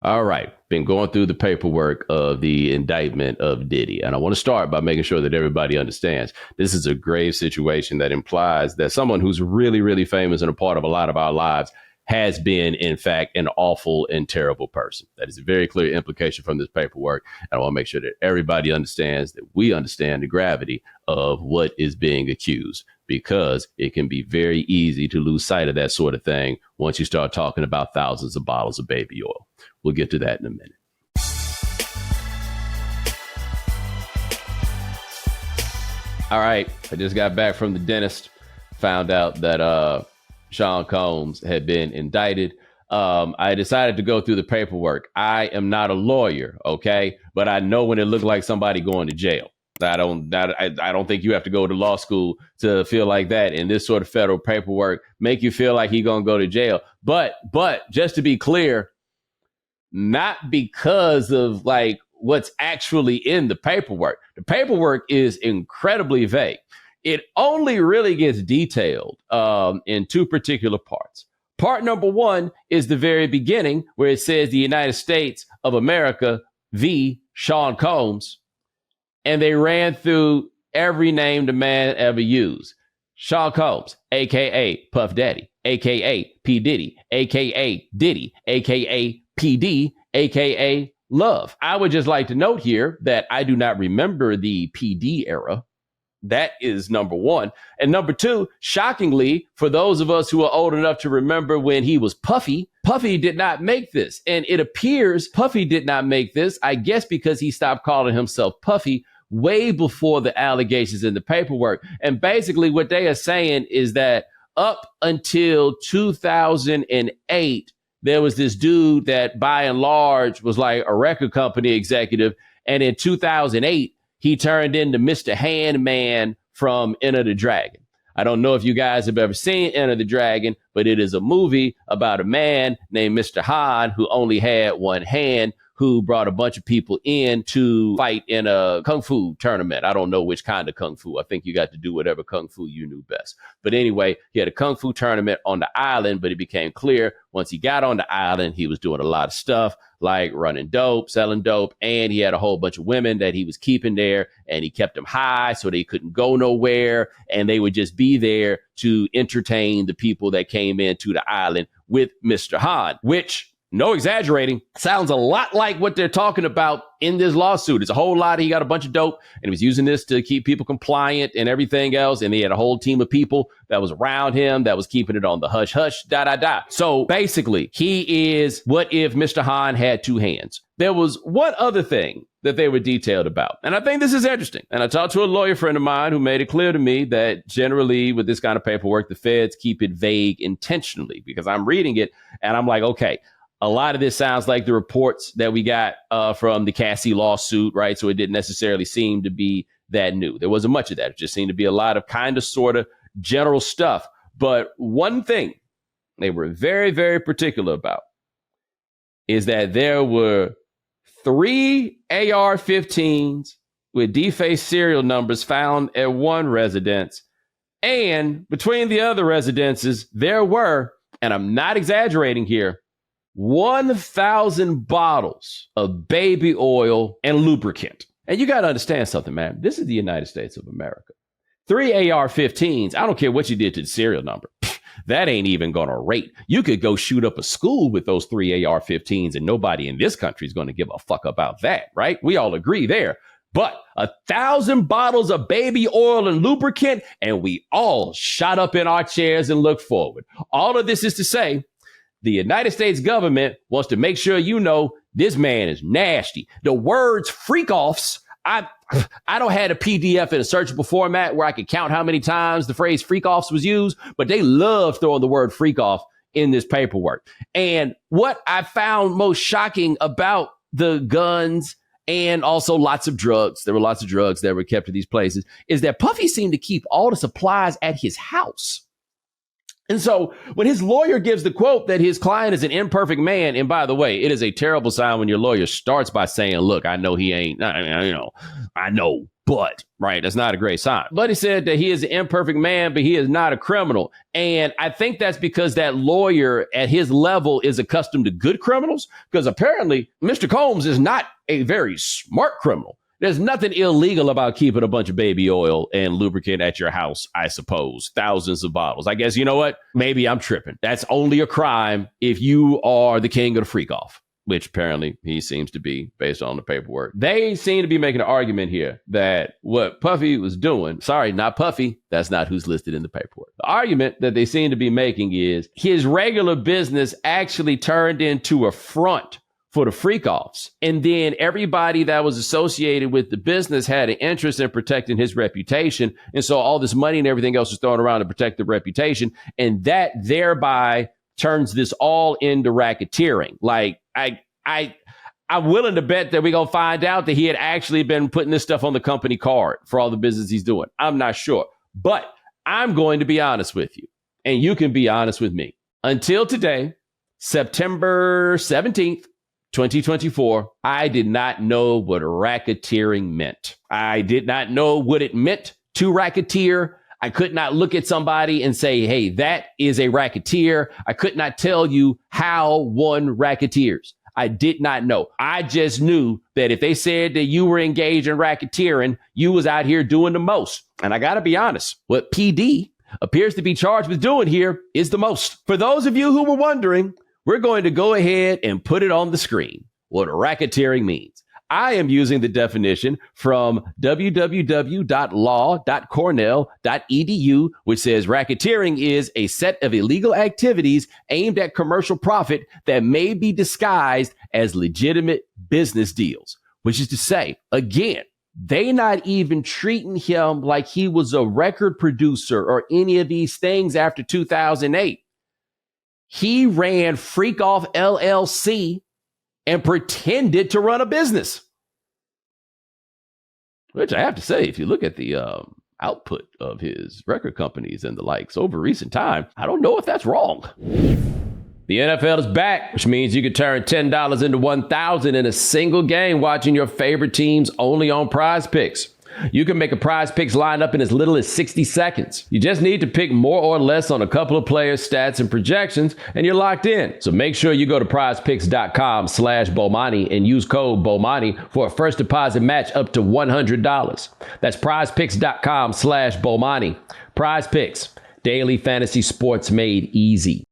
All right. Been going through the paperwork of the indictment of Diddy. And I want to start by making sure that everybody understands this is a grave situation that implies that someone who's really, really famous and a part of a lot of our lives has been, in fact, an awful and terrible person. That is a very clear implication from this paperwork. And I want to make sure that everybody understands that we understand the gravity of what is being accused, because it can be very easy to lose sight of that sort of thing once you start talking about thousands of bottles of baby oil. We'll get to that in a minute. All right. I just got back from the dentist, found out that Sean Combs had been indicted. I decided to go through the paperwork. I am not a lawyer, okay? But I know when it looked like somebody going to jail. I don't think you have to go to law school to feel like that. And this sort of federal paperwork make you feel like he's going to go to jail. But just to be clear, not because of like what's actually in the paperwork. The paperwork is incredibly vague. It only really gets detailed in two particular parts. Part number one is the very beginning, where it says the United States of America v. Sean Combs. And they ran through every name the man ever used. Sean Combs, a.k.a. Puff Daddy, a.k.a. P. Diddy, a.k.a. Diddy, a.k.a. PD, a.k.a. Love. I would just like to note here that I do not remember the PD era. That is number one. And number two, shockingly, for those of us who are old enough to remember when he was Puffy, Puffy did not make this. And it appears Puffy did not make this, I guess because he stopped calling himself Puffy way before the allegations in the paperwork. And basically what they are saying is that up until 2008, there was this dude that by and large was like a record company executive. And in 2008, he turned into Mr. Handman from Enter the Dragon. I don't know if you guys have ever seen Enter the Dragon, but it is a movie about a man named Mr. Han who only had one hand, who brought a bunch of people in to fight in a kung fu tournament. I don't know which kind of kung fu. I think you got to do whatever kung fu you knew best. But anyway, he had a kung fu tournament on the island, but it became clear once he got on the island, he was doing a lot of stuff like running dope, selling dope, and he had a whole bunch of women that he was keeping there, and he kept them high so they couldn't go nowhere, and they would just be there to entertain the people that came into the island with Mr. Han, which, no exaggerating, sounds a lot like what they're talking about in this lawsuit. It's a whole lot. He got a bunch of dope and he was using this to keep people compliant and everything else. And he had a whole team of people that was around him that was keeping it on the hush hush, So basically, he is what if Mr. Han had two hands. There was one other thing that they were detailed about. And I think this is interesting. And I talked to a lawyer friend of mine who made it clear to me that generally with this kind of paperwork, the feds keep it vague intentionally, because I'm reading it and I'm like, okay, a lot of this sounds like the reports that we got from the Cassie lawsuit, right? So it didn't necessarily seem to be that new. There wasn't much of that. It just seemed to be a lot of kind of sort of general stuff. But one thing they were very, very particular about is that there were 3 AR-15s with defaced serial numbers found at one residence. And between the other residences, there were, and I'm not exaggerating here, 1,000 bottles of baby oil and lubricant. And you got to understand something, man. This is the United States of America. 3 AR-15s, I don't care what you did to the serial number. That ain't even going to rate. You could go shoot up a school with those 3 AR-15s and nobody in this country is going to give a fuck about that, right? We all agree there. But 1,000 bottles of baby oil and lubricant, and we all shot up in our chairs and looked forward. All of this is to say, the United States government wants to make sure you know this man is nasty. The words freak-offs, I don't have a PDF in a searchable format where I could count how many times the phrase freak-offs was used, but they love throwing the word freak-off in this paperwork. And what I found most shocking about the guns and also lots of drugs, there were lots of drugs that were kept at these places, is that Puffy seemed to keep all the supplies at his house. And so when his lawyer gives the quote that his client is an imperfect man, and by the way, it is a terrible sign when your lawyer starts by saying, look, I know he ain't, I know, but, right, that's not a great sign. But he said that he is an imperfect man, but he is not a criminal. And I think that's because that lawyer at his level is accustomed to good criminals, because apparently Mr. Combs is not a very smart criminal. There's nothing illegal about keeping a bunch of baby oil and lubricant at your house, I suppose. Thousands of bottles. I guess, you know what? Maybe I'm tripping. That's only a crime if you are the king of the freak off, which apparently he seems to be based on the paperwork. They seem to be making an argument here that what Puffy was doing, sorry, not Puffy, that's not who's listed in the paperwork. The argument that they seem to be making is his regular business actually turned into a front for the freak offs. And then everybody that was associated with the business had an interest in protecting his reputation. And so all this money and everything else was thrown around to protect the reputation. And that thereby turns this all into racketeering. Like, I'm willing to bet that we're going to find out that he had actually been putting this stuff on the company card for all the business he's doing. I'm not sure. But I'm going to be honest with you, and you can be honest with me. Until today, September 17th, 2024, I did not know what racketeering meant. I did not know what it meant to racketeer. I could not look at somebody and say, hey, that is a racketeer. I could not tell you how one racketeers. I did not know. I just knew that if they said that you were engaged in racketeering, you was out here doing the most. And I got to be honest, what PD appears to be charged with doing here is the most. For those of you who were wondering, we're going to go ahead and put it on the screen, what racketeering means. I am using the definition from www.law.cornell.edu, which says racketeering is a set of illegal activities aimed at commercial profit that may be disguised as legitimate business deals, which is to say, again, they not even treating him like he was a record producer or any of these things after 2008. He ran Freak Off LLC and pretended to run a business. Which I have to say, if you look at the output of his record companies and the likes over recent time, I don't know if that's wrong. The NFL is back, which means you can turn $10 into $1,000 in a single game watching your favorite teams only on Prize Picks. You can make a Prize Picks lineup in as little as 60 seconds. You just need to pick more or less on a couple of players' stats and projections, and you're locked in. So make sure you go to prizepicks.com/Bomani and use code Bomani for a first deposit match up to $100. That's prizepicks.com/Bomani. Prize Picks, daily fantasy sports made easy.